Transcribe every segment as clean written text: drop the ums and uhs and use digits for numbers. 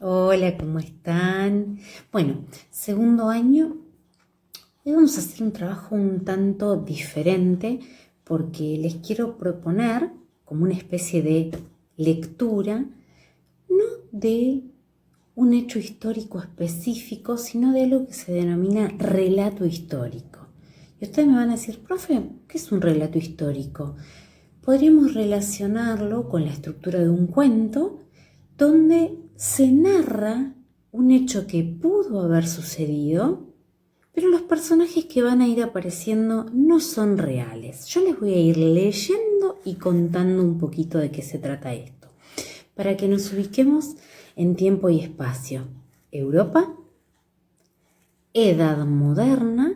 Hola, ¿cómo están? Bueno, segundo año. Hoy vamos a hacer un trabajo un tanto diferente porque les quiero proponer como una especie de lectura, no de un hecho histórico específico, sino de algo que se denomina relato histórico. Y ustedes me van a decir, profe, ¿qué es un relato histórico? Podríamos relacionarlo con la estructura de un cuento donde se narra un hecho que pudo haber sucedido, pero los personajes que van a ir apareciendo no son reales. Yo les voy a ir leyendo y contando un poquito de qué se trata esto, para que nos ubiquemos en tiempo y espacio. Europa, Edad Moderna,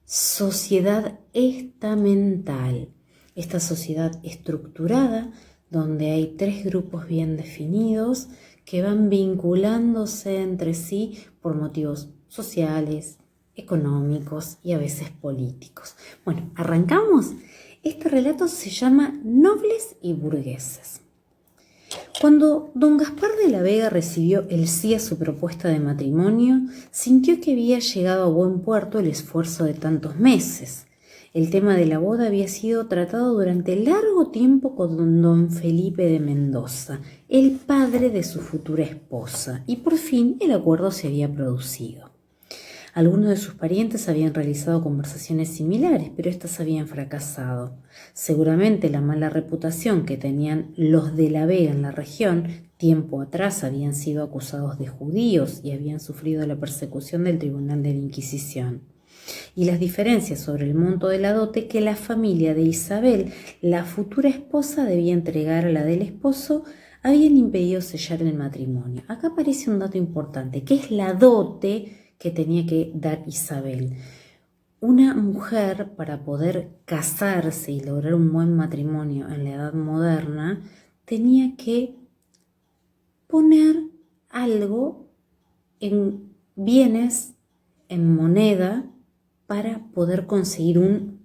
sociedad estamental. Esta sociedad estructurada donde hay tres grupos bien definidos que van vinculándose entre sí por motivos sociales, económicos y a veces políticos. Bueno, arrancamos. Este relato se llama Nobles y Burgueses. Cuando don Gaspar de la Vega recibió el sí a su propuesta de matrimonio, sintió que había llegado a buen puerto el esfuerzo de tantos meses. El tema de la boda había sido tratado durante largo tiempo con don Felipe de Mendoza, el padre de su futura esposa, y por fin el acuerdo se había producido. Algunos de sus parientes habían realizado conversaciones similares, pero éstas habían fracasado. Seguramente la mala reputación que tenían los de la Vega en la región, tiempo atrás habían sido acusados de judíos y habían sufrido la persecución del Tribunal de la Inquisición. Y las diferencias sobre el monto de la dote que la familia de Isabel, la futura esposa, debía entregar a la del esposo, habían impedido sellar el matrimonio. Acá aparece un dato importante, que es la dote que tenía que dar Isabel. Una mujer, para poder casarse y lograr un buen matrimonio en la edad moderna, tenía que poner algo en bienes, en moneda, para poder conseguir un,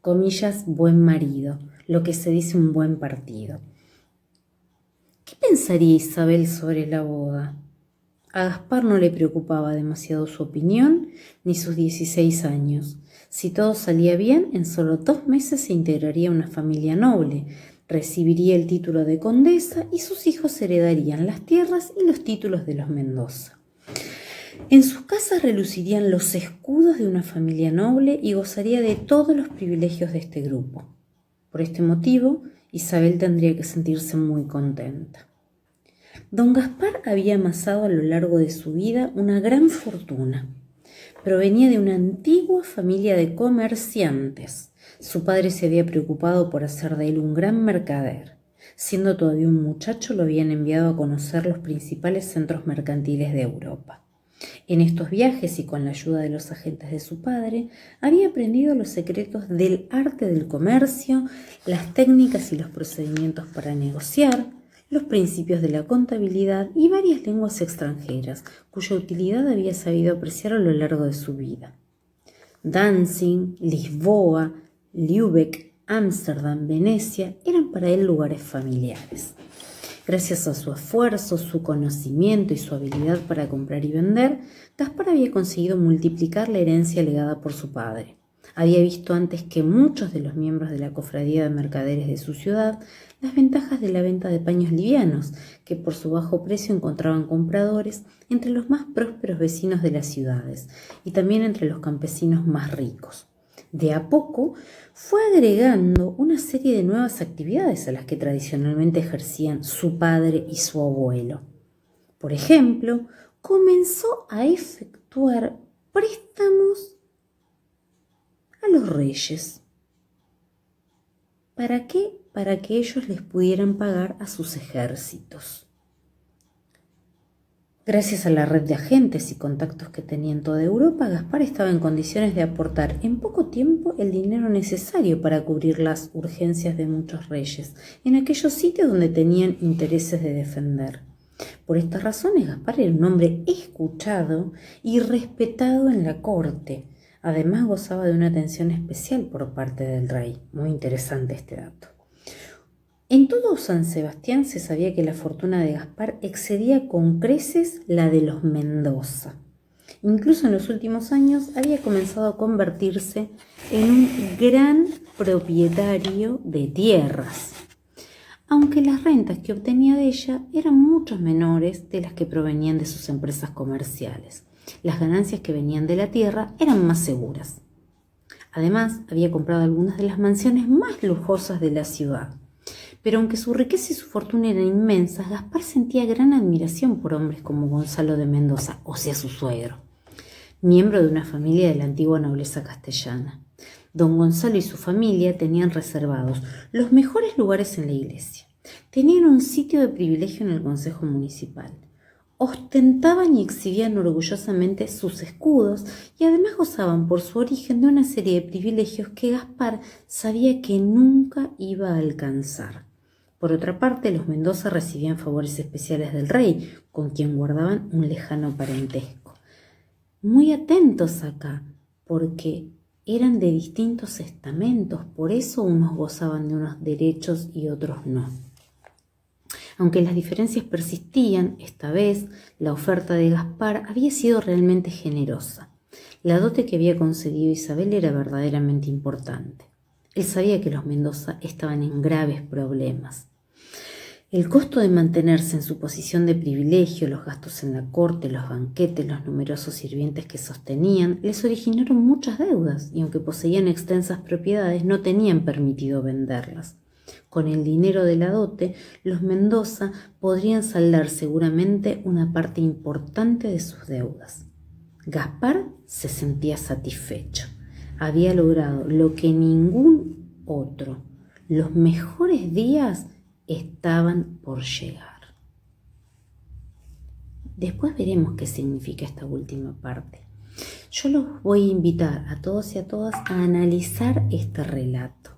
comillas, buen marido, lo que se dice un buen partido. ¿Qué pensaría Isabel sobre la boda? A Gaspar no le preocupaba demasiado su opinión ni sus 16 años. Si todo salía bien, en solo 2 meses se integraría una familia noble, recibiría el título de condesa y sus hijos heredarían las tierras y los títulos de los Mendoza. En sus casas relucirían los escudos de una familia noble y gozaría de todos los privilegios de este grupo. Por este motivo, Isabel tendría que sentirse muy contenta. Don Gaspar había amasado a lo largo de su vida una gran fortuna. Provenía de una antigua familia de comerciantes. Su padre se había preocupado por hacer de él un gran mercader. Siendo todavía un muchacho, lo habían enviado a conocer los principales centros mercantiles de Europa. En estos viajes y con la ayuda de los agentes de su padre, había aprendido los secretos del arte del comercio, las técnicas y los procedimientos para negociar, los principios de la contabilidad y varias lenguas extranjeras, cuya utilidad había sabido apreciar a lo largo de su vida. Danzig, Lisboa, Lübeck, Ámsterdam, Venecia eran para él lugares familiares. Gracias a su esfuerzo, su conocimiento y su habilidad para comprar y vender, Gaspar había conseguido multiplicar la herencia legada por su padre. Había visto antes que muchos de los miembros de la cofradía de mercaderes de su ciudad las ventajas de la venta de paños livianos, que por su bajo precio encontraban compradores entre los más prósperos vecinos de las ciudades y también entre los campesinos más ricos. De a poco fue agregando una serie de nuevas actividades a las que tradicionalmente ejercían su padre y su abuelo. Por ejemplo, comenzó a efectuar préstamos a los reyes. ¿Para qué? Para que ellos les pudieran pagar a sus ejércitos. Gracias a la red de agentes y contactos que tenía en toda Europa, Gaspar estaba en condiciones de aportar en poco tiempo el dinero necesario para cubrir las urgencias de muchos reyes en aquellos sitios donde tenían intereses de defender. Por estas razones, Gaspar era un hombre escuchado y respetado en la corte. Además, gozaba de una atención especial por parte del rey. Muy interesante este dato. En todo San Sebastián se sabía que la fortuna de Gaspar excedía con creces la de los Mendoza. Incluso en los últimos años había comenzado a convertirse en un gran propietario de tierras, aunque las rentas que obtenía de ella eran mucho menores de las que provenían de sus empresas comerciales. Las ganancias que venían de la tierra eran más seguras. Además, había comprado algunas de las mansiones más lujosas de la ciudad. Pero aunque su riqueza y su fortuna eran inmensas, Gaspar sentía gran admiración por hombres como Gonzalo de Mendoza, o sea, su suegro, miembro de una familia de la antigua nobleza castellana. Don Gonzalo y su familia tenían reservados los mejores lugares en la iglesia. Tenían un sitio de privilegio en el consejo municipal. Ostentaban y exhibían orgullosamente sus escudos y además gozaban por su origen de una serie de privilegios que Gaspar sabía que nunca iba a alcanzar. Por otra parte, los Mendoza recibían favores especiales del rey, con quien guardaban un lejano parentesco. Muy atentos acá, porque eran de distintos estamentos, por eso unos gozaban de unos derechos y otros no. Aunque las diferencias persistían, esta vez la oferta de Gaspar había sido realmente generosa. La dote que había concedido Isabel era verdaderamente importante. Él sabía que los Mendoza estaban en graves problemas. El costo de mantenerse en su posición de privilegio, los gastos en la corte, los banquetes, los numerosos sirvientes que sostenían, les originaron muchas deudas y aunque poseían extensas propiedades no tenían permitido venderlas. Con el dinero de la dote, los Mendoza podrían saldar seguramente una parte importante de sus deudas. Gaspar se sentía satisfecho. Había logrado lo que ningún otro. Los mejores días estaban por llegar. Después veremos qué significa esta última parte. Yo los voy a invitar a todos y a todas a analizar este relato,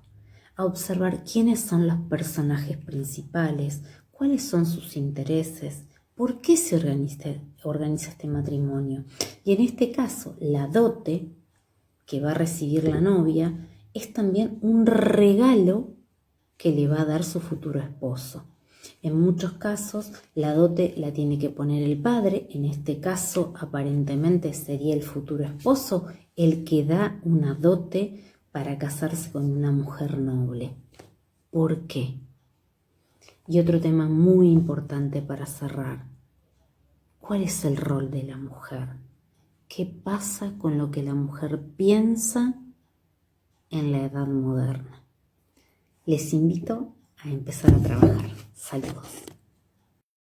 a observar quiénes son los personajes principales, cuáles son sus intereses, por qué se organiza este matrimonio. Y en este caso, la dote que va a recibir la novia es también un regalo que le va a dar su futuro esposo. En muchos casos la dote la tiene que poner el padre, en este caso aparentemente sería el futuro esposo el que da una dote para casarse con una mujer noble. ¿Por qué? Y otro tema muy importante para cerrar. ¿Cuál es el rol de la mujer? ¿Qué pasa con lo que la mujer piensa en la edad moderna? Les invito a empezar a trabajar. Saludos.